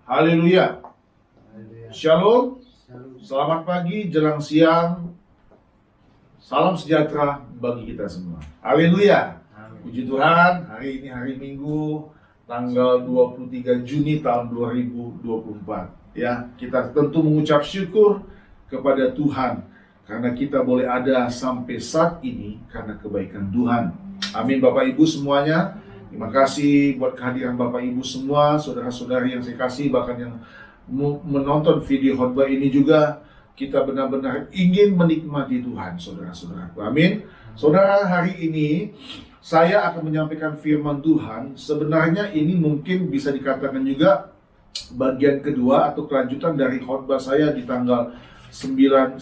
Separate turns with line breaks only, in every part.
Haleluya. Shalom. Selamat pagi, jelang siang. Salam sejahtera bagi kita semua. Haleluya. Puji Tuhan, hari ini hari Minggu, tanggal 23 Juni tahun 2024. Ya, kita tentu mengucap syukur kepada Tuhan karena kita boleh ada sampai saat ini karena kebaikan Tuhan. Amin. Bapak Ibu semuanya, terima kasih buat kehadiran Bapak Ibu semua, saudara-saudari yang saya kasih, bahkan yang menonton video khotbah ini juga. Kita benar-benar ingin menikmati Tuhan, saudara-saudaraku. Amin. Saudara, hari ini saya akan menyampaikan firman Tuhan. Sebenarnya ini mungkin bisa dikatakan juga bagian kedua atau kelanjutan dari khotbah saya di tanggal 19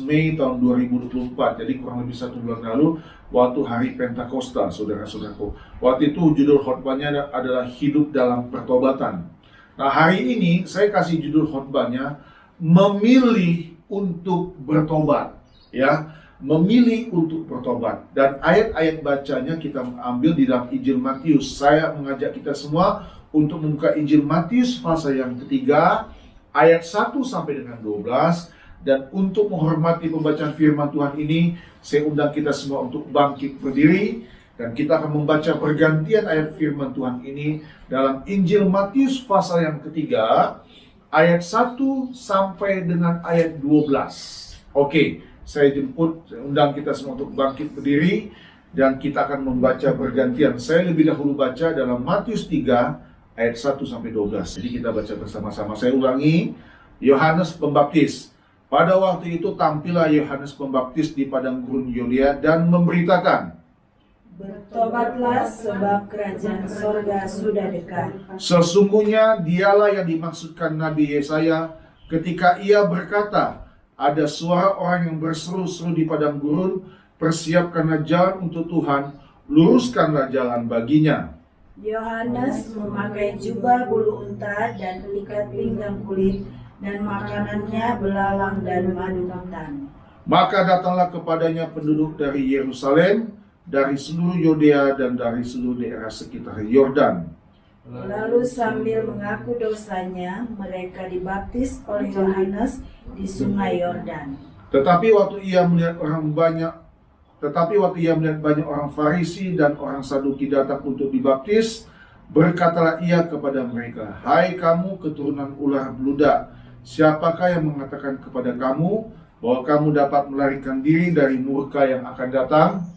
Mei tahun 2024. Jadi kurang lebih 1 bulan lalu, waktu hari Pentakosta, saudara-saudaraku. Waktu itu judul khotbahnya adalah Hidup dalam Pertobatan. Nah, hari ini saya kasih judul khotbahnya Memilih untuk Bertobat. Ya, memilih untuk bertobat. Dan ayat-ayat bacanya kita ambil di dalam Injil Matius. Saya mengajak kita semua untuk membuka Injil Matius pasal yang ketiga, ayat 1 sampai dengan 12. Dan untuk menghormati pembacaan firman Tuhan ini, saya undang kita semua untuk bangkit berdiri. Dan kita akan membaca pergantian ayat firman Tuhan ini dalam Injil Matius pasal yang ketiga, ayat 1 sampai dengan ayat 12. Oke, saya undang kita semua untuk bangkit berdiri. Dan kita akan membaca bergantian. Saya lebih dahulu baca dalam Matius 3, ayat 1 sampai 12. Jadi kita baca bersama-sama. Saya ulangi, Yohanes Pembaptis. Pada waktu itu tampillah Yohanes Pembaptis di padang gurun Yudea dan memberitakan,
bertobatlah sebab kerajaan sorga sudah dekat.
sesungguhnya dialah yang dimaksudkan Nabi Yesaya ketika ia berkata, ada suara orang yang berseru-seru di padang gurun, persiapkanlah jalan untuk Tuhan, luruskanlah jalan baginya.
Yohanes memakai jubah bulu unta dan ikat pinggang kulit, dan makanannya belalang dan madu hutan.
Maka datanglah kepadanya penduduk dari Yerusalem, dari seluruh Yudea dan dari seluruh daerah sekitar Yordan.
Lalu sambil mengaku dosanya, mereka dibaptis oleh Yohanes di sungai Yordan.
Tetapi waktu ia melihat banyak orang Farisi dan orang Saduki datang untuk dibaptis, berkatalah ia kepada mereka, hai kamu keturunan ular beludak, siapakah yang mengatakan kepada kamu bahwa kamu dapat melarikan diri dari murka yang akan datang?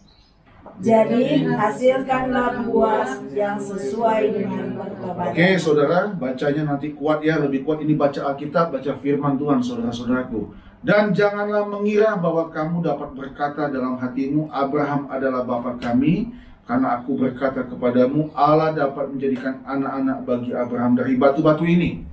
Jadi hasilkanlah buah yang sesuai dengan pertobatan.
Oke, saudara, bacanya nanti kuat ya, lebih kuat. Ini baca Alkitab, baca firman Tuhan, saudara-saudaraku. Dan janganlah mengira bahwa kamu dapat berkata dalam hatimu, Abraham adalah bapa kami, karena aku berkata kepadamu, Allah dapat menjadikan anak-anak bagi Abraham dari batu-batu ini.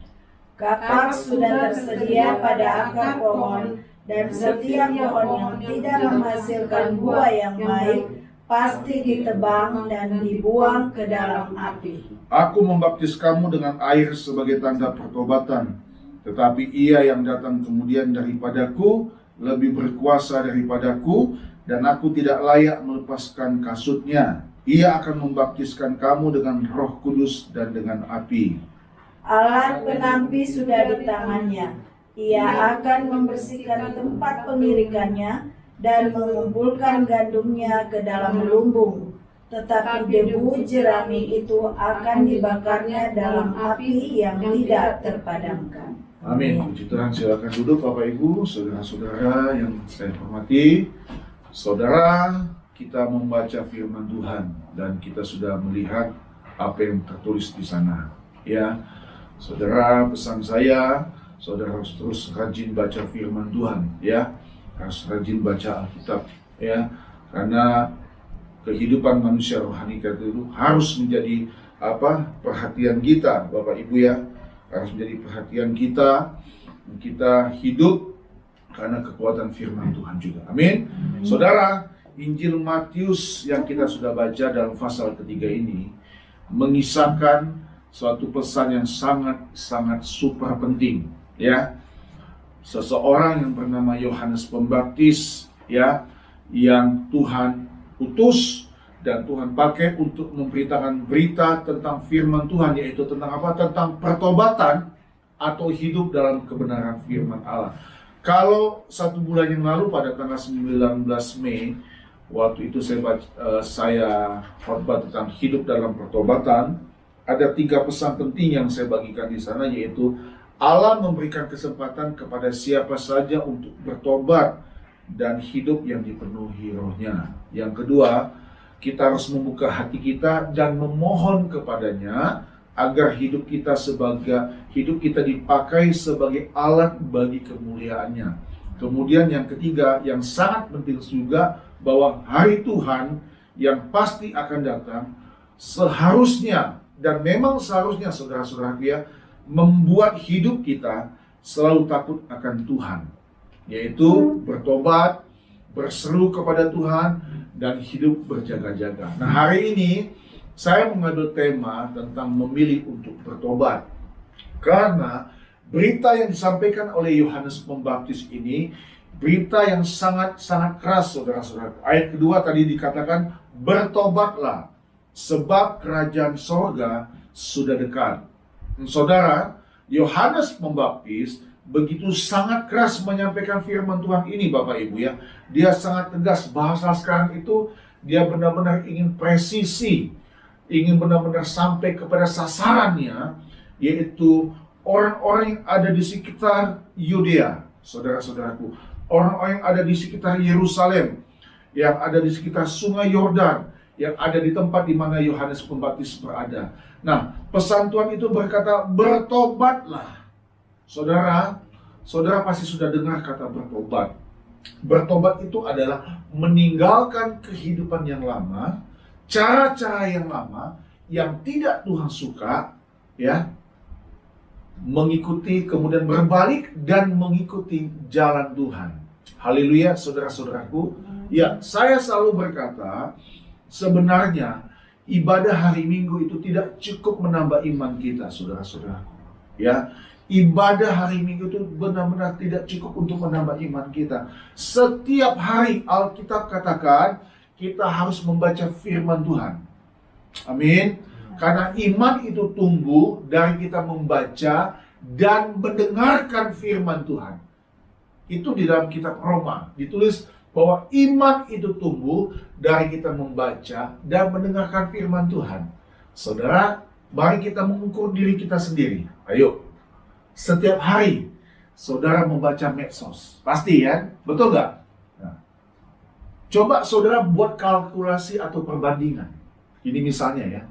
Kapak sudah tersedia pada akar pohon, dan setiap pohon yang tidak menghasilkan buah yang baik pasti ditebang dan dibuang ke dalam api.
Aku membaptis kamu dengan air sebagai tanda pertobatan, tetapi ia yang datang kemudian daripadaku lebih berkuasa daripadaku, dan aku tidak layak melepaskan kasutnya. Ia akan membaptiskan kamu dengan Roh Kudus dan dengan api.
Alat penampi sudah di tangannya. Ia akan membersihkan tempat pengirikannya dan mengumpulkan gandumnya ke dalam lumbung. Tetapi debu jerami itu akan dibakarnya dalam api yang tidak terpadamkan.
Amin. Puji Tuhan, silakan duduk Bapak Ibu, saudara-saudara yang saya hormati. Saudara, kita membaca firman Tuhan dan kita sudah melihat apa yang tertulis di sana. Ya, saudara, pesan saya, saudara harus terus rajin baca firman Tuhan, ya. Harus rajin baca Alkitab, ya, karena kehidupan manusia rohani kita itu harus menjadi perhatian kita, Bapak Ibu ya, harus menjadi perhatian kita. Kita hidup karena kekuatan firman Tuhan juga. Amin. Saudara, Injil Matius yang kita sudah baca dalam pasal ketiga ini mengisahkan suatu pesan yang sangat super penting, ya. Seseorang yang bernama Yohanes Pembaptis, ya, yang Tuhan utus dan Tuhan pakai untuk memberitakan berita tentang firman Tuhan, yaitu tentang apa? Tentang pertobatan atau hidup dalam kebenaran firman Allah. Kalau 1 bulan yang lalu pada tanggal 19 Mei, waktu itu saya khotbah tentang hidup dalam pertobatan, ada 3 pesan penting yang saya bagikan di sana, yaitu Allah memberikan kesempatan kepada siapa saja untuk bertobat dan hidup yang dipenuhi rohnya. Yang kedua, kita harus membuka hati kita dan memohon kepadanya agar hidup kita dipakai sebagai alat bagi kemuliaannya. Kemudian yang ketiga, yang sangat penting juga, bahwa hari Tuhan yang pasti akan datang seharusnya dan memang seharusnya saudara-saudara ya, membuat hidup kita selalu takut akan Tuhan, yaitu bertobat, berseru kepada Tuhan, dan hidup berjaga-jaga. Nah, hari ini saya mengambil tema tentang memilih untuk bertobat, karena berita yang disampaikan oleh Yohanes Pembaptis ini berita yang sangat-sangat keras, saudara-saudara. Ayat kedua tadi dikatakan, bertobatlah sebab kerajaan sorga sudah dekat. Saudara, Yohanes Pembaptis begitu sangat keras menyampaikan firman Tuhan ini, Bapak Ibu ya. Dia sangat tegas, bahasa sekarang itu dia benar-benar ingin presisi, ingin benar-benar sampai kepada sasarannya, yaitu orang-orang yang ada di sekitar Yudea, saudara-saudaraku. Orang-orang yang ada di sekitar Yerusalem, yang ada di sekitar Sungai Yordan, yang ada di tempat di mana Yohanes Pembaptis berada. Nah, pesan Tuhan itu berkata, bertobatlah. Saudara pasti sudah dengar kata bertobat. Bertobat itu adalah meninggalkan kehidupan yang lama, cara-cara yang lama, yang tidak Tuhan suka, ya, mengikuti, kemudian berbalik dan mengikuti jalan Tuhan. Haleluya, saudara-saudaraku. Ya, saya selalu berkata, sebenarnya ibadah hari Minggu itu tidak cukup menambah iman kita, saudara-saudaraku. Ya, ibadah hari Minggu itu benar-benar tidak cukup untuk menambah iman kita. Setiap hari Alkitab katakan kita harus membaca firman Tuhan. Amin. Karena iman itu tumbuh dari kita membaca dan mendengarkan firman Tuhan. Itu di dalam kitab Roma ditulis bahwa iman itu tumbuh dari kita membaca dan mendengarkan firman Tuhan. Saudara, mari kita mengukur diri kita sendiri. Ayo. Setiap hari saudara membaca medsos, pasti ya, betul nggak? Nah, coba saudara buat kalkulasi atau perbandingan. Ini misalnya ya,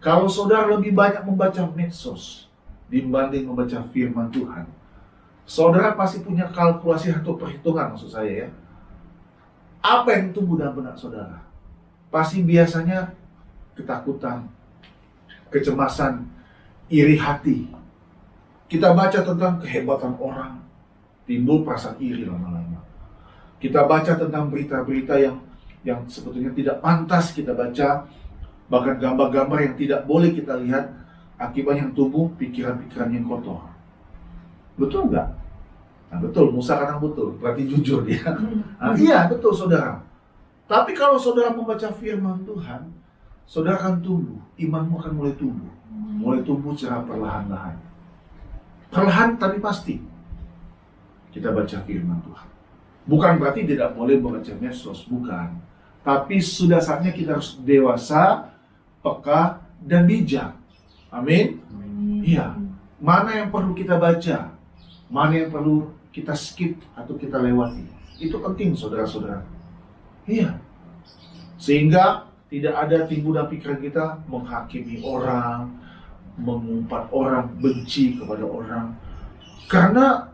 kalau saudara lebih banyak membaca medsos dibanding membaca firman Tuhan, saudara pasti punya kalkulasi atau perhitungan, maksud saya ya. Apa yang tumbuh dalam benak saudara? Pasti biasanya ketakutan, kecemasan, iri hati. Kita baca tentang kehebatan orang, timbul perasaan iri lama-lama. Kita baca tentang berita-berita yang sebetulnya tidak pantas kita baca, bahkan gambar-gambar yang tidak boleh kita lihat, akibat yang tumbuh pikiran-pikiran yang kotor. Betul nggak? Nah, betul, Musa katakan betul, berarti jujur dia. Nah, iya, betul saudara. Tapi kalau saudara membaca firman Tuhan, saudara akan tumbuh, imanmu akan mulai tumbuh secara perlahan-lahan. Perlahan tapi pasti kita baca firman Tuhan. Bukan berarti tidak boleh membaca medsos, bukan. Tapi sudah saatnya kita harus dewasa, peka, dan bijak. Amin? Iya. Mana yang perlu kita baca, mana yang perlu kita skip atau kita lewati. Itu penting, saudara-saudara. Iya. Sehingga tidak ada timbul dalam pikiran kita menghakimi orang, mengumpat orang, benci kepada orang. Karena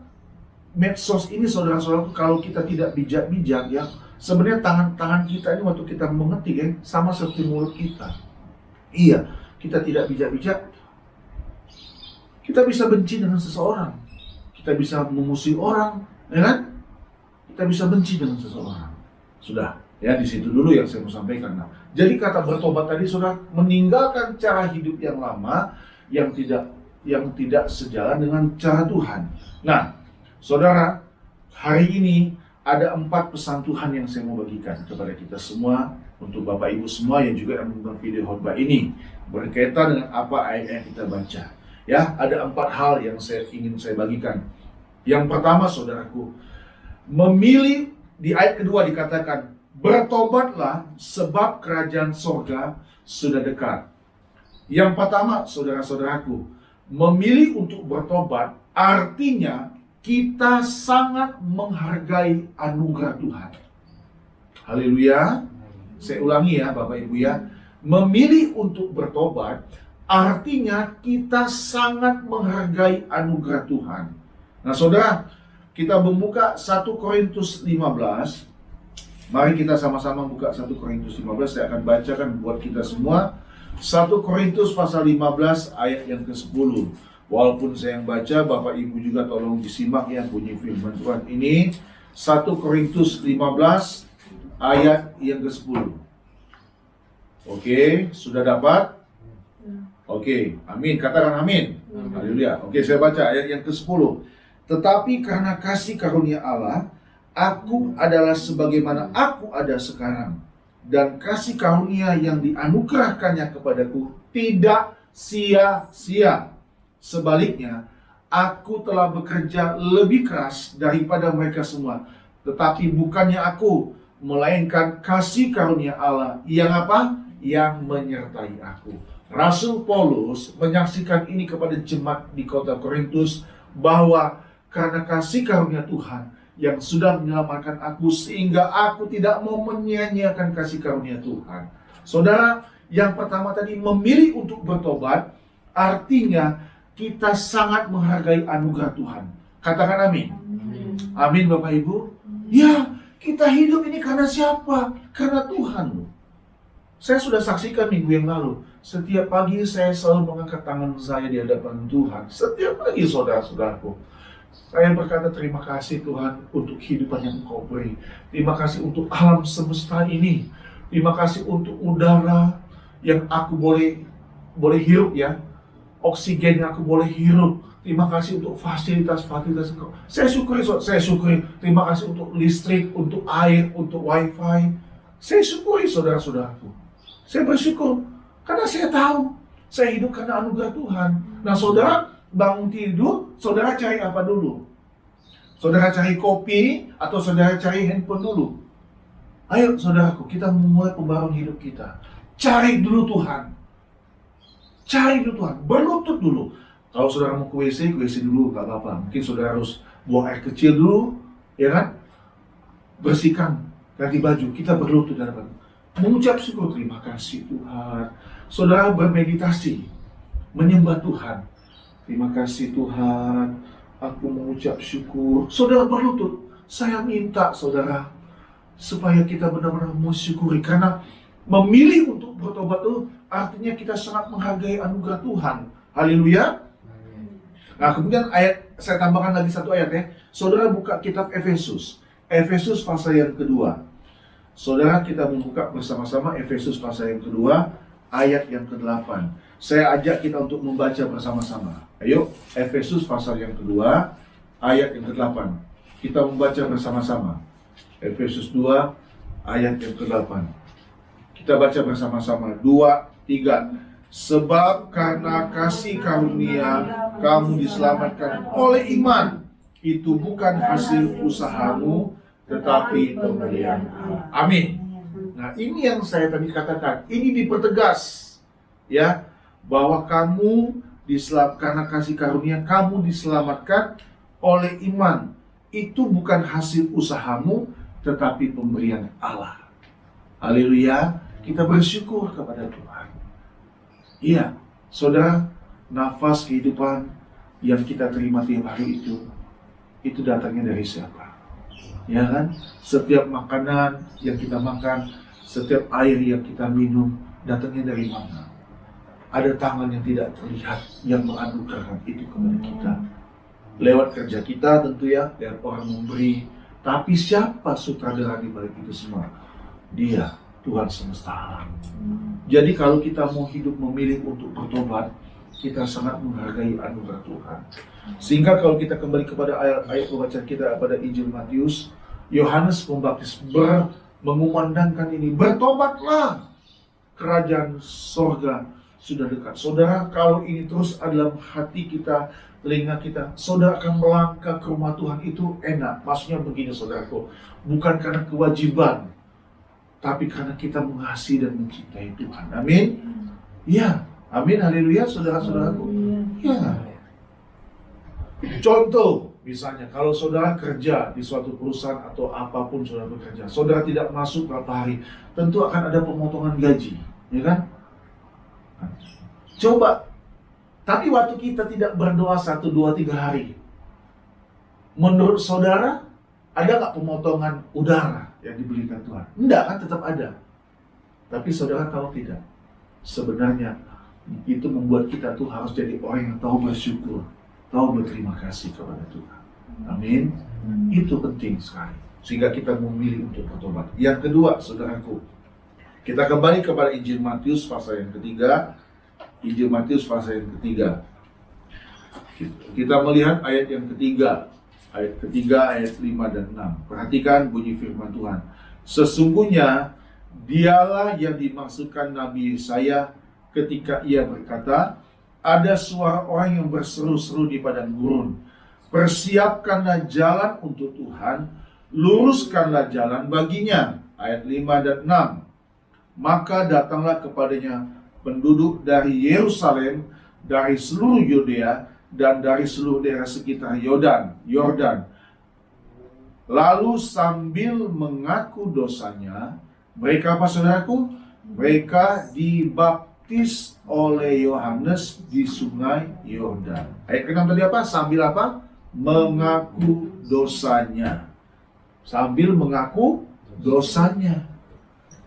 medsos ini, saudara-saudara, kalau kita tidak bijak-bijak ya, sebenarnya tangan-tangan kita ini waktu kita mengetik ya, sama seperti mulut kita. Iya, kita tidak bijak-bijak, kita bisa benci dengan seseorang, kita bisa memusuhi orang, ya kan? Kita bisa benci dengan seseorang. Sudah, ya di situ dulu yang saya mau sampaikan. Nah, jadi kata bertobat tadi, saudara, meninggalkan cara hidup yang lama, yang tidak sejalan dengan cara Tuhan. Nah, saudara, hari ini ada 4 pesan Tuhan yang saya mau bagikan kepada kita semua, untuk Bapak Ibu semua yang juga yang menonton video khotbah ini, berkaitan dengan apa ayat yang kita baca. Ya, ada 4 hal yang ingin saya bagikan. Yang pertama, saudaraku, memilih, di ayat kedua dikatakan, bertobatlah sebab kerajaan sorga sudah dekat. Yang pertama, saudara-saudaraku, memilih untuk bertobat artinya kita sangat menghargai anugerah Tuhan. Haleluya. Saya ulangi ya Bapak Ibu ya. Memilih untuk bertobat artinya kita sangat menghargai anugerah Tuhan. Nah saudara, kita membuka 1 Korintus 15. Mari kita sama-sama buka 1 Korintus 15. Saya akan bacakan buat kita semua. 1 Korintus pasal 15 ayat yang ke-10. Walaupun saya yang baca, Bapak Ibu juga tolong disimak ya bunyi firman Tuhan ini. 1 Korintus 15 ayat yang ke-10. Oke, sudah dapat? Oke, amin. Katakan amin. Haleluya. Oke, saya baca ayat yang ke-10. Tetapi karena kasih karunia Allah, aku adalah sebagaimana aku ada sekarang. Dan kasih karunia yang dianugerahkannya kepadaku tidak sia-sia. Sebaliknya, aku telah bekerja lebih keras daripada mereka semua. Tetapi bukannya aku, melainkan kasih karunia Allah yang apa? Yang menyertai aku. Rasul Paulus menyaksikan ini kepada jemaat di kota Korintus, bahwa karena kasih karunia Tuhan yang sudah menyelamatkan aku, sehingga aku tidak mau menyia-nyiakan kasih karunia Tuhan. Saudara, yang pertama tadi, memilih untuk bertobat artinya kita sangat menghargai anugerah Tuhan. Katakan amin. Amin Bapak Ibu. Ya, kita hidup ini karena siapa? Karena Tuhan. Saya sudah saksikan minggu yang lalu, setiap pagi saya selalu mengangkat tangan saya di hadapan Tuhan. Setiap pagi saudara-saudaraku, saya berkata terima kasih Tuhan untuk kehidupan yang Engkau beri. Terima kasih untuk alam semesta ini. Terima kasih untuk udara yang aku boleh hirup ya. Oksigen yang aku boleh hirup. Terima kasih untuk fasilitas-fasilitas Engkau. Saya syukuri. Terima kasih untuk listrik, untuk air, untuk wifi. Saya syukuri saudara-saudaraku. Saya bersyukur karena saya tahu saya hidup karena anugerah Tuhan. Nah saudara, bangun tidur, saudara cari apa dulu? Saudara cari kopi atau saudara cari handphone dulu? Ayo saudaraku, kita memulai pembaruan hidup kita. Cari dulu Tuhan. Cari dulu Tuhan, berlutut dulu. Kalau saudara mau ke WC dulu, gak apa-apa. Mungkin saudara harus buang air kecil dulu, ya kan? Bersihkan, ganti baju, kita berlutut di hadapan. Mengucap syukur, terima kasih Tuhan. Saudara bermeditasi, menyembah Tuhan. Terima kasih Tuhan, aku mengucap syukur. Saudara berlutut, saya minta saudara, supaya kita benar-benar mensyukuri. Karena memilih untuk bertobat itu artinya kita sangat menghargai anugerah Tuhan. Haleluya. Nah kemudian saya tambahkan lagi satu ayat ya. Saudara buka kitab Efesus. Efesus pasal yang kedua. Saudara kita membuka bersama-sama Efesus pasal yang kedua, ayat yang ke-8. Saya ajak kita untuk membaca bersama-sama. Ayo, Efesus pasal yang kedua, ayat yang ke-8. Kita membaca bersama-sama. Efesus 2, ayat yang ke-8. Kita baca bersama-sama. 2, 3. Sebab karena kasih karunia kamu diselamatkan oleh iman. Itu bukan hasil usahamu, tetapi pemberian Allah. Amin. Nah ini yang saya tadi katakan. Ini dipertegas ya, bahwa kamu karena kasih karunia kamu diselamatkan oleh iman. Itu bukan hasil usahamu, tetapi pemberian Allah. Haleluya. Kita bersyukur kepada Tuhan. Iya, saudara, nafas kehidupan yang kita terima tiap hari itu datangnya dari siapa? Ya kan? Setiap makanan yang kita makan, setiap air yang kita minum, datangnya dari mana? Ada tangan yang tidak terlihat yang menganugerahkan itu kepada kita. Lewat kerja kita tentu ya, lewat orang memberi. Tapi siapa sutradara di balik itu semua? Dia, Tuhan semesta alam. Jadi kalau kita mau hidup memilih untuk bertobat, kita sangat menghargai anugerah Tuhan. Sehingga kalau kita kembali kepada ayat-ayat pembacaan kita pada Injil Matius, Yohanes Pembaptis mengumandangkan ini, bertobatlah, kerajaan sorga sudah dekat. Saudara, kalau ini terus ada dalam hati kita, telinga kita, saudara akan melangkah ke rumah Tuhan itu enak. Maksudnya begini saudaraku, bukan karena kewajiban, tapi karena kita mengasihi dan mencintai Tuhan. Amin. Ya, amin, haleluya, saudara-saudaraku. Ya. Contoh, misalnya kalau saudara kerja di suatu perusahaan atau apapun saudara bekerja, saudara tidak masuk berapa hari, tentu akan ada pemotongan gaji, ya kan? Coba, tapi waktu kita tidak berdoa 1, 2, 3 hari, menurut saudara, ada nggak pemotongan udara yang diberikan Tuhan? Enggak kan, tetap ada. Tapi saudara tahu tidak? Sebenarnya itu membuat kita tuh harus jadi orang yang tahu bersyukur, tahu berterima kasih kepada Tuhan. Amin. Itu penting sekali. Sehingga kita memilih untuk bertobat. Yang kedua, saudaraku, kita kembali kepada Injil Matius pasal yang ketiga. Injil Matius pasal yang ketiga. Kita melihat ayat yang ketiga. Ayat 5 dan 6. Perhatikan bunyi firman Tuhan. Sesungguhnya dialah yang dimaksudkan Nabi Yesaya ketika ia berkata, ada suara orang yang berseru-seru di padang gurun, persiapkanlah jalan untuk Tuhan, luruskanlah jalan baginya. Ayat 5 dan 6. Maka datanglah kepadanya penduduk dari Yerusalem, dari seluruh Yudea, dan dari seluruh daerah sekitar Yordan. Lalu sambil mengaku dosanya, mereka apa saudaraku? Mereka dibaptis oleh Yohanes di sungai Yordan. Ayat ke-6 tadi apa? Sambil apa? Mengaku dosanya. Sambil mengaku dosanya.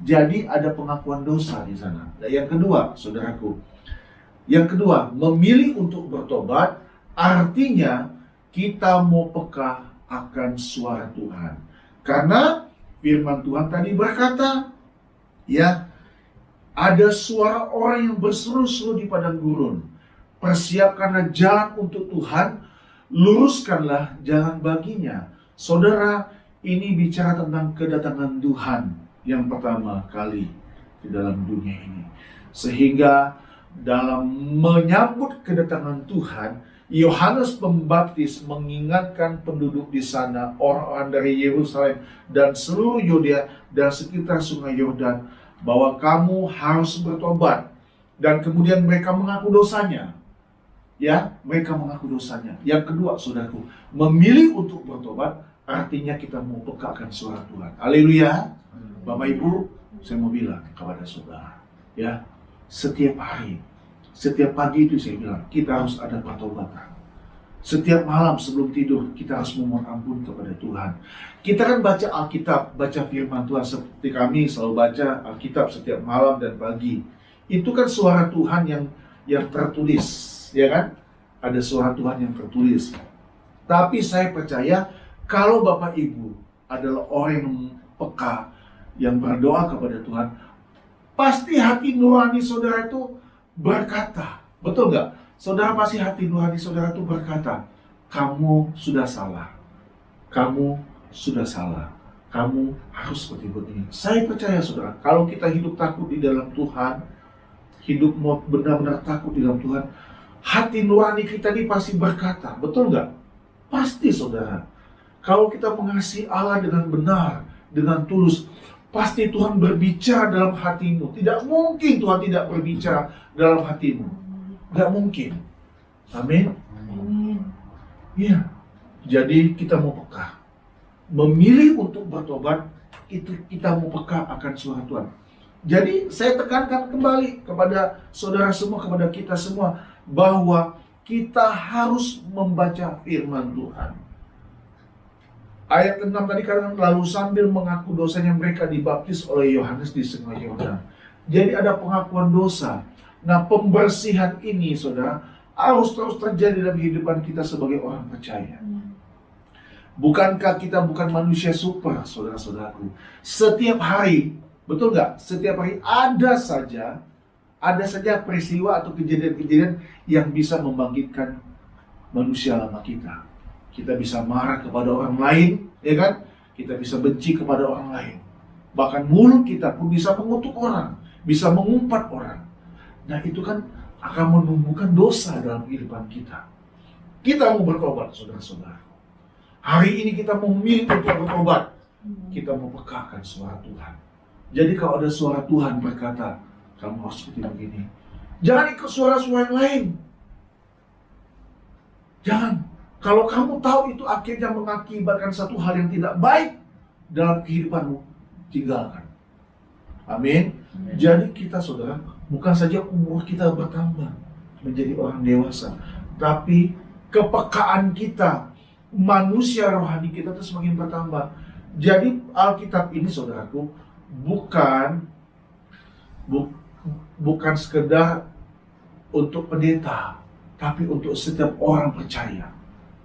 Jadi ada pengakuan dosa di sana. Dan yang kedua, saudaraku, memilih untuk bertobat artinya kita mau peka akan suara Tuhan. Karena firman Tuhan tadi berkata, ya, ada suara orang yang berseru-seru di padang gurun. Persiapkanlah jalan untuk Tuhan, luruskanlah jalan baginya. Saudara, ini bicara tentang kedatangan Tuhan yang pertama kali di dalam dunia ini. Sehingga dalam menyambut kedatangan Tuhan, Yohanes Pembaptis mengingatkan penduduk di sana, orang-orang dari Yerusalem dan seluruh Yudea dan sekitar sungai Yordan, bahwa kamu harus bertobat. Dan kemudian mereka mengaku dosanya. Ya, mereka mengaku dosanya. Yang kedua, saudaraku, memilih untuk bertobat artinya kita mau peka akan suara Tuhan. Haleluya. Bapak Ibu, saya mau bilang kepada saudara, ya, setiap hari, setiap pagi itu saya bilang, kita harus ada pertobatan. Setiap malam sebelum tidur, kita harus memohon ampun kepada Tuhan. Kita kan baca Alkitab, baca firman Tuhan, seperti kami selalu baca Alkitab setiap malam dan pagi. Itu kan suara Tuhan yang tertulis, ya kan? Ada suara Tuhan yang tertulis. Tapi saya percaya, kalau Bapak Ibu adalah orang yang peka, yang berdoa kepada Tuhan, pasti hati nurani saudara itu berkata, betul nggak? Saudara pasti hati nurani saudara itu berkata, kamu sudah salah, kamu sudah salah, kamu harus seperti ini. Saya percaya saudara, kalau kita hidup takut di dalam Tuhan, hidup mau benar-benar takut di dalam Tuhan, hati nurani kita ini pasti berkata, betul nggak? Pasti saudara. Kalau kita mengasihi Allah dengan benar, dengan tulus, pasti Tuhan berbicara dalam hatimu. Tidak mungkin Tuhan tidak berbicara dalam hatimu. Tidak mungkin. Amin. Ya. Jadi kita mau peka. Memilih untuk bertobat, itu kita mau peka akan suara Tuhan. Jadi saya tekankan kembali kepada saudara semua, kepada kita semua, bahwa kita harus membaca firman Tuhan. Ayat 6 tadi katakan, lalu sambil mengaku dosanya mereka dibaptis oleh Yohanes di sungai Yordan. Jadi ada pengakuan dosa. Nah, pembersihan ini saudara harus terus terjadi dalam kehidupan kita sebagai orang percaya. Bukankah kita bukan manusia super, saudara-saudaraku? Setiap hari, betul nggak? Setiap hari ada saja peristiwa atau kejadian-kejadian yang bisa membangkitkan manusia lama kita. Kita bisa marah kepada orang lain, ya kan? kita bisa benci kepada orang lain. Bahkan mulut kita pun bisa mengutuk orang, bisa mengumpat orang. Nah itu kan akan menumbuhkan dosa dalam kehidupan kita. Kita mau bertobat, saudara-saudara. Hari ini kita mau memilih untuk bertobat. Kita mau pekakan suara Tuhan. Jadi kalau ada suara Tuhan berkata, kamu harus seperti begini, jangan ikut suara-suara yang lain. Jangan. Kalau kamu tahu itu akhirnya mengakibatkan satu hal yang tidak baik dalam kehidupanmu, tinggalkan. Amin. Jadi kita, saudara, bukan saja umur kita bertambah menjadi orang dewasa, tapi kepekaan kita, manusia rohani kita itu semakin bertambah. Jadi Alkitab ini, saudaraku, bukan sekedar untuk pendeta, tapi untuk setiap orang percaya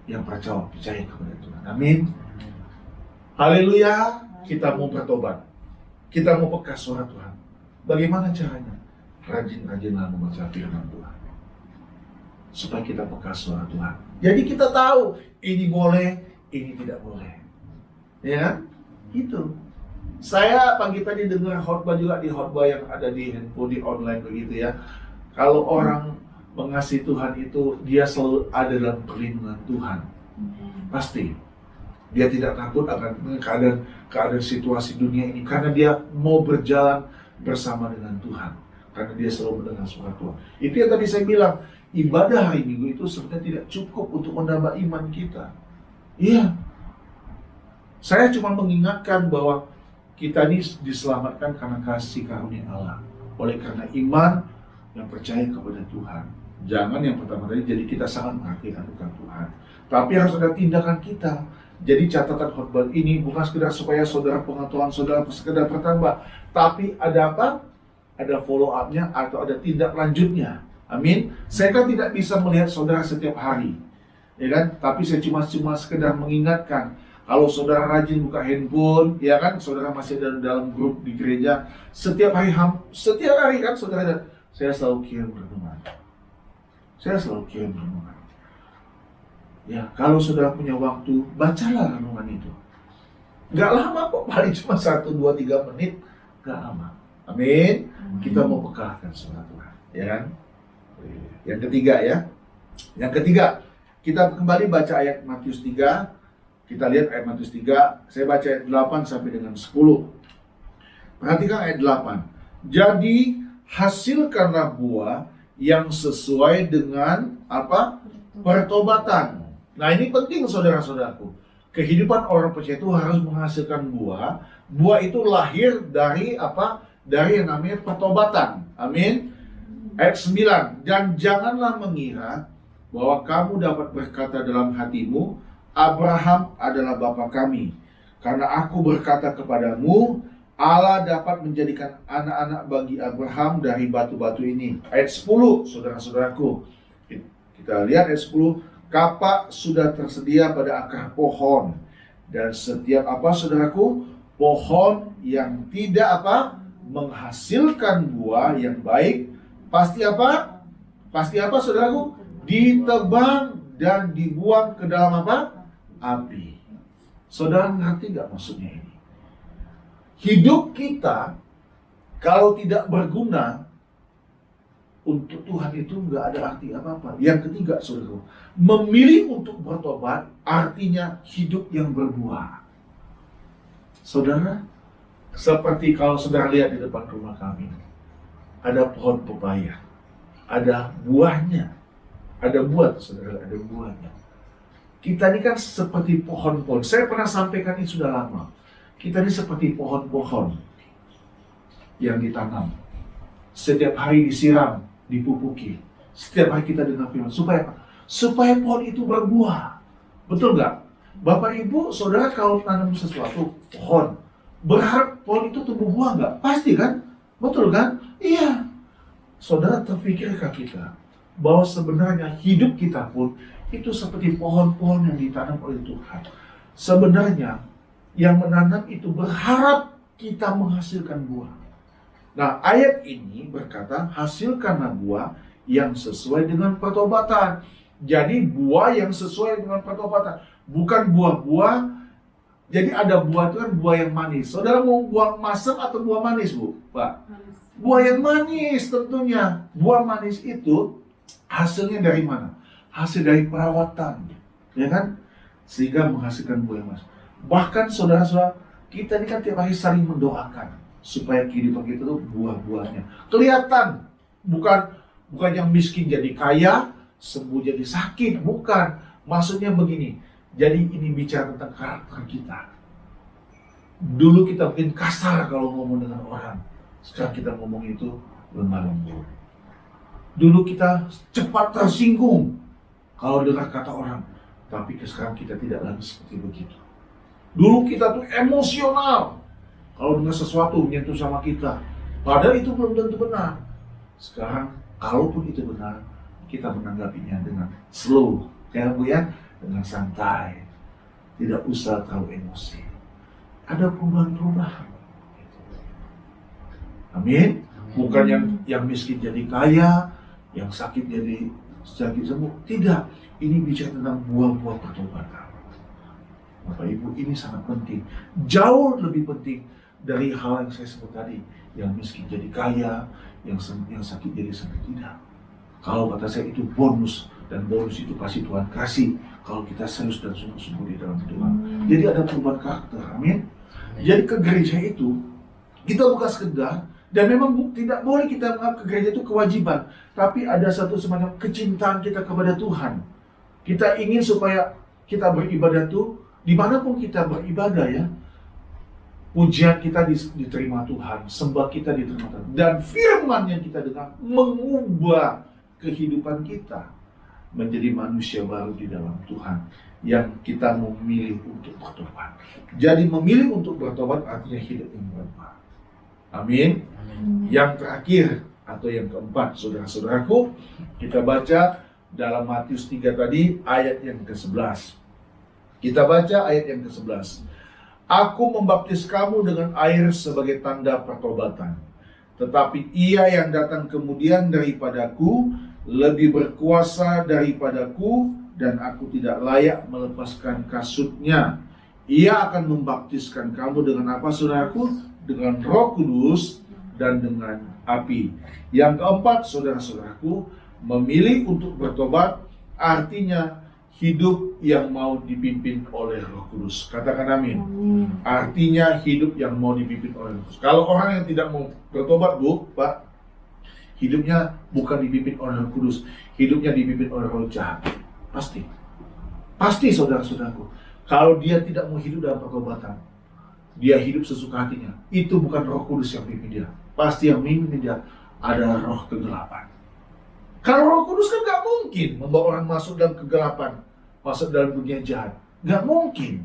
yang percaya kepada Tuhan. Amin. Haleluya. Kita mau bertobat, kita mau peka suara Tuhan. Bagaimana caranya? Rajin-rajinlah membaca firman Tuhan, supaya kita peka suara Tuhan. Jadi kita tahu ini boleh, ini tidak boleh. Ya, itu. Saya pagi tadi dengar khotbah juga di khotbah yang ada di handphone, di online begitu ya. Kalau orang mengasihi Tuhan itu, dia selalu ada dalam perlindungan Tuhan. Pasti. Dia tidak takut akan keadaan situasi dunia ini, karena dia mau berjalan bersama dengan Tuhan. Karena dia selalu mendengar suara Tuhan. Itu yang tadi saya bilang, ibadah hari Minggu itu sebenarnya tidak cukup untuk menambah iman kita. Iya. Saya cuma mengingatkan bahwa kita ini diselamatkan karena kasih karunia Allah. Oleh karena iman yang percaya kepada Tuhan. Jangan yang pertama tadi jadi kita sangat menghargai anugerah Tuhan. Tapi harus ada tindakan kita. Jadi catatan khotbah ini bukan sekedar supaya saudara pengetahuan saudara sekedar bertambah. Tapi ada apa? Ada follow up-nya atau ada tindak lanjutnya. Amin. Saya kan tidak bisa melihat saudara setiap hari. Ya kan? Tapi saya cuma sekedar mengingatkan. Kalau saudara rajin buka handphone, ya kan, saudara masih ada dalam grup di gereja, setiap hari kan saudara ada, saya selalu kirim renungan. Saya selalu kirim renungan. Ya, kalau saudara punya waktu, bacalah renungan itu. Gak lama kok, paling cuma 1, 2, 3 menit, gak lama. Amin. Kita mau pekalkan suara Tuhan, ya kan? Yang ketiga ya. Yang ketiga, kita kembali baca ayat Matius 3. Kita lihat ayat Matius 3, saya baca ayat 8 sampai dengan 10. Perhatikan ayat 8. Jadi hasilkanlah buah yang sesuai dengan apa? Pertobatan. Nah ini penting saudara-saudaraku. Kehidupan orang percaya itu harus menghasilkan buah. Buah itu lahir dari apa? Dari yang namanya pertobatan. Amin. Ayat 9. Dan janganlah mengira bahwa kamu dapat berkata dalam hatimu, Abraham adalah bapa kami. Karena aku berkata kepadamu, Allah dapat menjadikan anak-anak bagi Abraham dari batu-batu ini. Ayat 10, saudara-saudaraku. Kita lihat ayat 10. Kapak sudah tersedia pada akar pohon. Dan setiap apa, saudaraku? Pohon yang tidak apa? Menghasilkan buah yang baik. Pasti apa? Pasti apa, saudaraku? Ditebang dan dibuang ke dalam apa? Api. Saudara ngerti gak maksudnya ini? Hidup kita kalau tidak berguna untuk Tuhan itu gak ada arti apa-apa. Yang ketiga, saudara, memilih untuk bertobat artinya hidup yang berbuah. Saudara, seperti kalau saudara lihat di depan rumah kami, ada pohon pepaya, ada buahnya, ada buah, saudara, ada buahnya. Kita ini kan seperti pohon-pohon. Saya pernah sampaikan ini sudah lama. Kita ini seperti pohon-pohon yang ditanam. Setiap hari disiram, dipupuki. Setiap hari kita dengar firman. Supaya apa? Supaya pohon itu berbuah. Betul nggak? Bapak Ibu, saudara kalau tanam sesuatu, pohon, berharap pohon itu tumbuh buah nggak? Pasti kan? Betul kan? Iya. Saudara terpikirkah kita bahwa sebenarnya hidup kita pun itu seperti pohon-pohon yang ditanam oleh Tuhan. Sebenarnya yang menanam itu berharap kita menghasilkan buah. Nah ayat ini berkata hasilkanlah buah yang sesuai dengan pertobatan. Jadi buah yang sesuai dengan pertobatan. Bukan buah-buah Jadi ada buah itu kan buah yang manis. Saudara mau buah masam atau buah manis, Bu? Pak? Buah yang manis tentunya. Buah manis itu hasilnya dari mana? Hasil dari perawatan, ya kan? Sehingga menghasilkan buah yang manis. Bahkan saudara-saudara, kita ini kan tiap hari saling mendoakan supaya kehidupan kita itu buah-buahnya kelihatan. Bukan yang miskin jadi kaya, sembuh jadi sakit, bukan. Maksudnya begini. Jadi ini bicara tentang karakter kita. Dulu kita mungkin kasar kalau ngomong dengan orang. Sekarang kita ngomong itu lemah lembut. Dulu kita cepat tersinggung kalau dengar kata orang. Tapi sekarang kita tidak lagi seperti begitu. Dulu kita tuh emosional kalau dengar sesuatu menyentuh sama kita. Padahal itu belum tentu benar. Sekarang kalaupun itu benar, kita menanggapinya dengan slow, ya Bu ya, dengan santai, tidak usah terlalu emosi. Ada perubahan-perubahan. Amin. Bukan yang miskin jadi kaya, yang sakit jadi sembuh. Tidak. Ini bicara tentang buah-buah pertobatan. Bapak Ibu, ini sangat penting. Jauh lebih penting dari hal yang saya sebut tadi, yang miskin jadi kaya, yang sakit jadi sembuh. Tidak. Kalau kata saya itu bonus, dan bonus itu pasti Tuhan kasih kalau kita serius dan sungguh-sungguh di dalam Tuhan. Jadi ada perubahan karakter. Amin. Jadi ke gereja itu kita bukan sekedar, dan memang tidak boleh kita menganggap ke gereja itu kewajiban, tapi ada satu semacam kecintaan kita kepada Tuhan. Kita ingin supaya kita beribadah tuh dimanapun kita beribadah ya, pujian kita diterima Tuhan, sembah kita diterima Tuhan, dan firman yang kita dengar mengubah kehidupan kita menjadi manusia baru di dalam Tuhan yang kita memilih untuk bertobat. Jadi memilih untuk bertobat artinya hidup yang berubah. Amin. Yang terakhir atau yang keempat, saudara-saudaraku, kita baca dalam Matius 3 tadi ayat yang ke-11. Kita baca ayat yang ke-11. Aku membaptis kamu dengan air sebagai tanda pertobatan. Tetapi ia yang datang kemudian daripadaku lebih berkuasa daripadaku, dan aku tidak layak melepaskan kasutnya. Ia akan membaptiskan kamu dengan apa, saudaraku? Dengan Roh Kudus dan dengan api. Yang keempat, saudara-saudaraku, memilih untuk bertobat artinya hidup yang mau dipimpin oleh Roh Kudus. Katakan amin. Artinya hidup yang mau dipimpin oleh Roh Kudus. Kalau orang yang tidak mau bertobat, Bu, Pak, hidupnya bukan dipimpin oleh Roh Kudus, hidupnya dipimpin oleh roh jahat. Pasti saudara-saudaraku. Kalau dia tidak mau hidup dalam pertobatan, dia hidup sesuka hatinya, itu bukan Roh Kudus yang pimpin dia. Pasti yang mimpin dia adalah roh kegelapan. Kalau Roh Kudus kan gak mungkin membawa orang masuk dalam kegelapan, masuk dalam dunia jahat. Gak mungkin.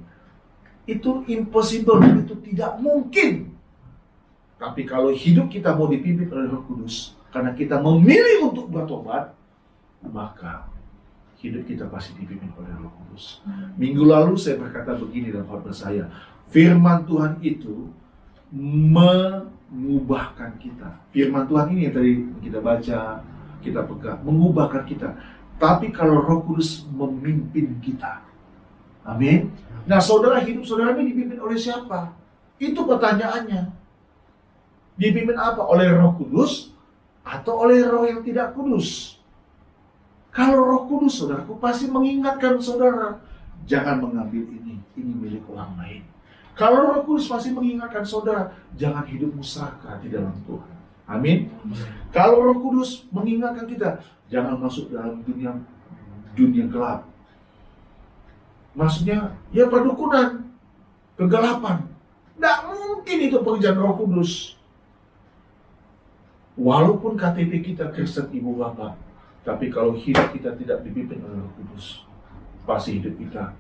Itu impossible, itu tidak mungkin. Tapi kalau hidup kita mau dipimpin oleh Roh Kudus, karena kita memilih untuk bertobat, maka hidup kita pasti dipimpin oleh Roh Kudus. Minggu lalu saya berkata begini dalam khotbah saya, firman Tuhan itu mengubahkan kita. Firman Tuhan ini yang tadi kita baca, kita pegang, mengubahkan kita. Tapi kalau Roh Kudus memimpin kita, amin. Nah, saudara, hidup saudara ini dipimpin oleh siapa? Itu pertanyaannya. Dipimpin apa? Oleh Roh Kudus atau oleh roh yang tidak kudus? Kalau Roh Kudus, saudaraku, pasti mengingatkan saudara, jangan mengambil ini milik orang lain. Kalau Roh Kudus pasti mengingatkan saudara, jangan hidup musaka di dalam Tuhan. Amin. Kalau Roh Kudus mengingatkan kita, jangan masuk dalam dunia gelap. Maksudnya, ya perdukunan, kegelapan. Tidak mungkin itu pekerjaan Roh Kudus. Walaupun KTP kita Kristen Ibu Bapak, tapi kalau hidup kita tidak dipimpin oleh Roh Kudus, pasti hidup kita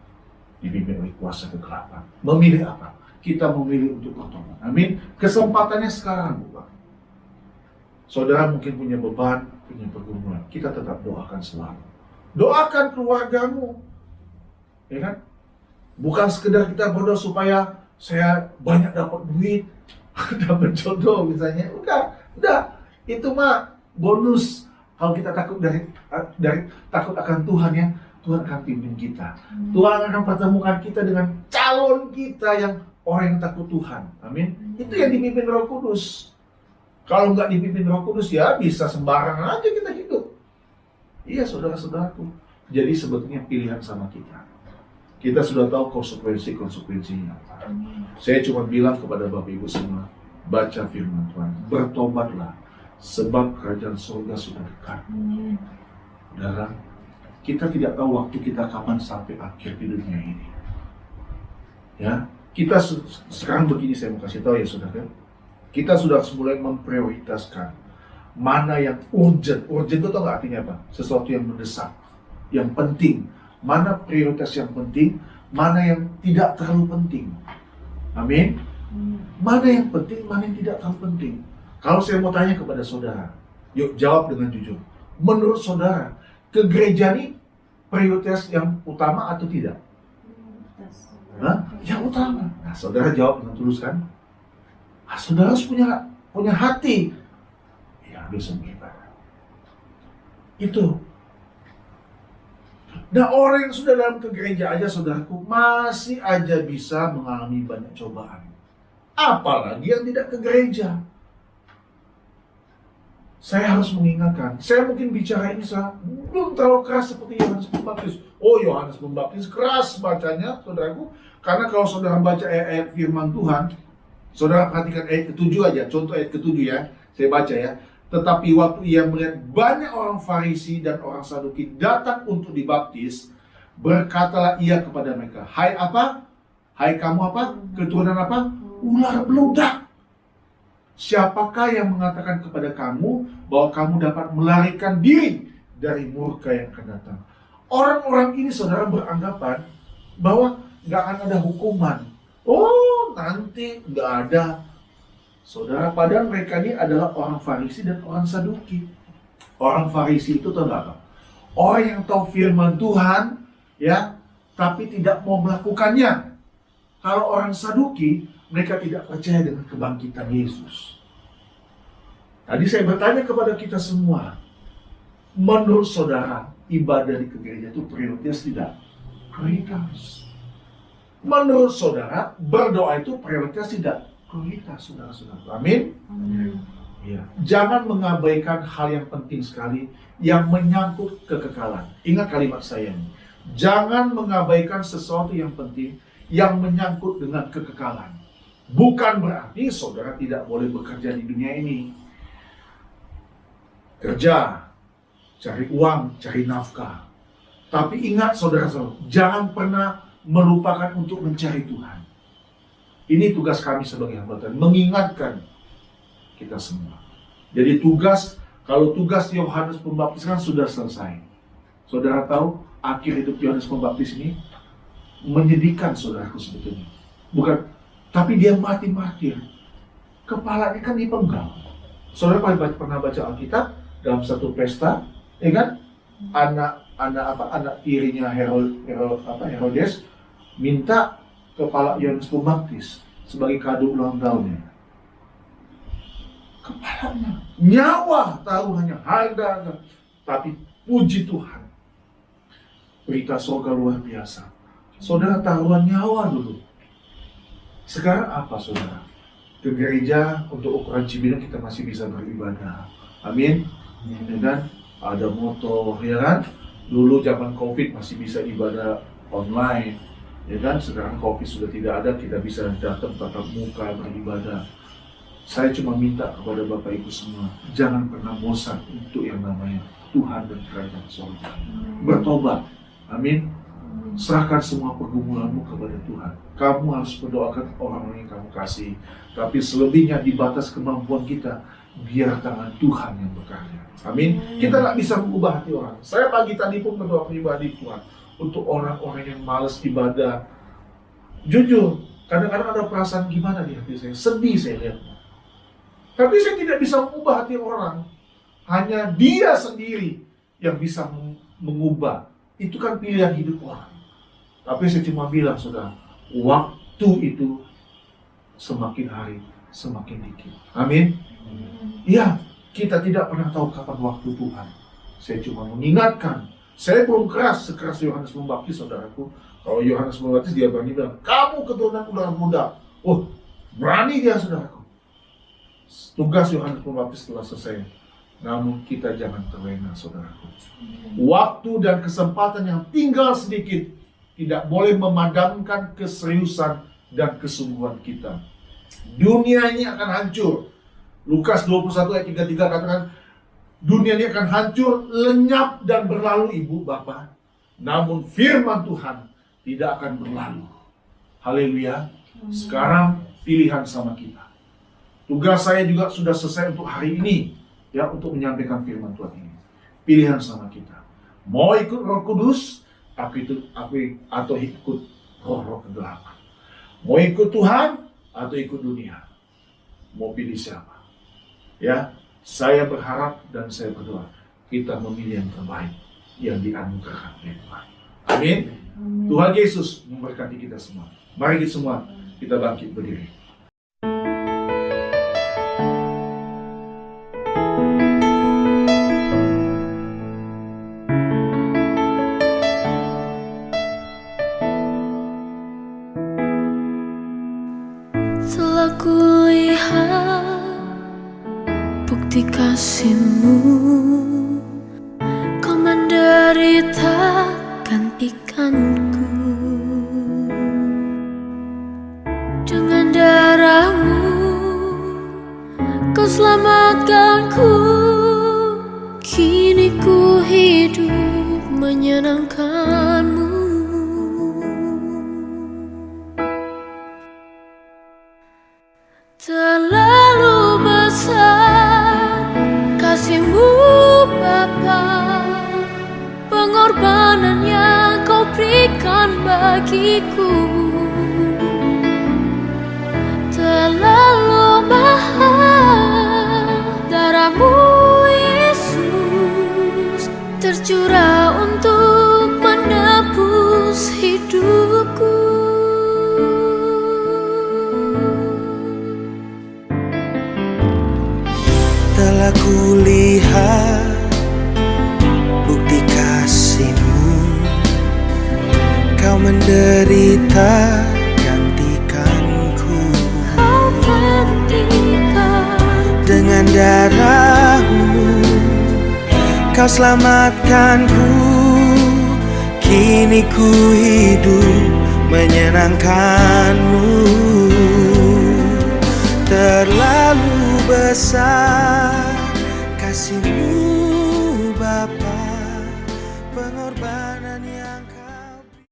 dipimpin oleh kuasa kegelapan. Memilih apa? Kita memilih untuk bertobat. Amin. Kesempatannya sekarang, Bapak. Saudara mungkin punya beban, punya pergumulan. Kita tetap doakan selalu. Doakan keluargamu. Ya kan? Bukan sekedar kita berdoa supaya saya banyak dapat duit, dapat jodoh misalnya. Udah. Itu mah bonus. Kalau kita takut dari takut akan Tuhan ya, Tuhan akan pimpin kita. Tuhan akan pertemukan kita dengan calon kita yang orang yang takut Tuhan. Amin. Itu yang dipimpin Roh Kudus. Kalau nggak dipimpin Roh Kudus, ya bisa sembarangan aja kita hidup. Iya, saudara-saudaraku. Jadi sebetulnya pilihan sama kita. Kita sudah tahu konsekuensinya. Saya cuma bilang kepada Bapak Ibu semua, baca firman Tuhan, bertobatlah, sebab kerajaan surga sudah dekat. Saudara, kita tidak tahu waktu kita kapan sampai akhir di dunia ini. Ya, kita sekarang begini, saya mau kasih tahu ya saudara. Kita sudah mulai memprioritaskan mana yang urgent. Urgent itu tahu nggak artinya apa? Sesuatu yang mendesak, yang penting. Mana prioritas yang penting, mana yang tidak terlalu penting. Amin. Mana yang penting, mana yang tidak terlalu penting. Kalau saya mau tanya kepada saudara, yuk jawab dengan jujur. Menurut saudara, ke gereja ini prioritas yang utama atau tidak? Yang utama. Nah, saudara jawab dengan tulus kan? Saudara harus punya hati yang bisa beribadah. Itu. Nah, orang yang sudah dalam ke gereja aja, saudaraku, masih aja bisa mengalami banyak cobaan. Apalagi yang tidak ke gereja. Saya harus mengingatkan, saya mungkin bicara ini belum terlalu keras seperti Yohanes Pembaptis. Oh, Yohanes Pembaptis keras bacanya, saudaraku. Karena kalau saudara baca ayat firman Tuhan, saudara perhatikan ayat ke-7 aja, contoh ayat ke-7 ya, saya baca ya. Tetapi waktu ia melihat banyak orang Farisi dan orang Saduki datang untuk dibaptis, berkatalah ia kepada mereka, hai apa? Hai kamu apa? Keturunan apa? Ular beludak. Siapakah yang mengatakan kepada kamu bahwa kamu dapat melarikan diri dari murka yang akan datang? Orang-orang ini saudara beranggapan bahwa nggak akan ada hukuman. Oh, nanti nggak ada. Saudara, padahal mereka ini adalah orang Farisi dan orang Saduki. Orang Farisi itu tahu nggak apa? Orang yang tahu firman Tuhan, ya, tapi tidak mau melakukannya. Kalau orang Saduki, mereka tidak percaya dengan kebangkitan Yesus. Tadi saya bertanya kepada kita semua, menurut saudara, ibadah di gereja itu prioritas tidak? Prioritas. Menurut saudara, berdoa itu prioritas tidak? Prioritas, saudara-saudara. Amin? Ya. Jangan mengabaikan hal yang penting sekali yang menyangkut kekekalan. Ingat kalimat saya ini. Jangan mengabaikan sesuatu yang penting yang menyangkut dengan kekekalan. Bukan berarti saudara tidak boleh bekerja di dunia ini. Kerja, cari uang, cari nafkah. Tapi ingat saudara-saudara, jangan pernah melupakan untuk mencari Tuhan. Ini tugas kami sebagai hamba Tuhan, mengingatkan kita semua. Jadi kalau tugas Yohanes Pembaptis kan sudah selesai. Saudara tahu, akhir hidup Yohanes Pembaptis ini menyedihkan saudaraku sebetulnya. Bukan, tapi dia mati martir. Kepalanya kan dipenggal. Saudara pernah baca Alkitab dalam satu pesta, ya kan? Anak tirinya Herodes minta kepala Yohanes Pembaptis sebagai kado ulang tahunnya. Kepalanya, nyawa taruhannya, harga. Tapi puji Tuhan, berita surga luar biasa. Saudara taruhan nyawa dulu. Sekarang apa saudara? Ke gereja untuk ukuran Cibinong kita masih bisa beribadah. Amin. Ya kan? Ada motor, ya kan? Dulu zaman COVID masih bisa ibadah online. Ya kan, sekarang COVID sudah tidak ada, kita bisa datang tatap muka beribadah. Saya cuma minta kepada Bapak Ibu semua, jangan pernah bosan untuk yang namanya Tuhan dan kerajaan surga. Bertobat, amin. Serahkan semua pergumulanmu kepada Tuhan. Kamu harus berdoakan orang yang kamu kasih, tapi selebihnya di batas kemampuan kita, biar tangan Tuhan yang bekerja. Amin. Kita nggak bisa mengubah hati orang. Saya pagi tadi pun berdoa pribadi Tuhan. Untuk orang-orang yang malas ibadah. Jujur, kadang-kadang ada perasaan gimana di hati saya. Sedih saya lihat. Tapi saya tidak bisa mengubah hati orang. Hanya dia sendiri yang bisa mengubah. Itu kan pilihan hidup orang. Tapi saya cuma bilang, saudara, waktu itu semakin hari semakin dikit. Amin. Ya, kita tidak pernah tahu kapan waktu Tuhan. Saya cuma mengingatkan, Saya belum keras sekeras Yohanes Pembaptis, saudaraku. Kalau Yohanes Pembaptis dia berani bilang, kamu keturunan ular muda. Oh, berani dia, saudaraku. Tugas Yohanes Pembaptis telah selesai. Namun kita jangan terlena, saudaraku. Waktu dan kesempatan yang tinggal sedikit tidak boleh memadamkan keseriusan dan kesungguhan kita. Dunia ini akan hancur. Lukas 21 ayat 33 katakan, dunia ini akan hancur, lenyap dan berlalu, ibu, bapak. Namun firman Tuhan tidak akan berlalu. Haleluya. Sekarang pilihan sama kita. Tugas saya juga sudah selesai untuk hari ini, ya, untuk menyampaikan firman Tuhan ini. Pilihan sama kita. Mau ikut Roh Kudus atau ikut roh-roh kegelapan. Mau ikut Tuhan atau ikut dunia. Mau pilih siapa? Ya, saya berharap dan saya berdoa kita memilih yang terbaik yang dianugerahkan oleh Tuhan. Amin. Tuhan Yesus memberkati kita semua. Mari kita semua kita bangkit berdiri.
Telah kulihat bukti kasih-Mu, Kau menderita gantikanku. Dengan darah-Mu Kau selamatkanku. Kini ku hidup menyenangkan-Mu. Terlalu besar kasih-Mu Bapa, pengorbanan yang Kau berikan bagiku. Terlalu mahal darah-Mu Yesus, tercurah untuk menebus hidupku.
Telah kulihat bukti kasih-Mu, Kau menderita gantikanku.
Kau gantikan
Dengan darah-Mu Kau selamatkanku. Kini ku hidup menyenangkan-Mu. Terlalu besar kasih-Mu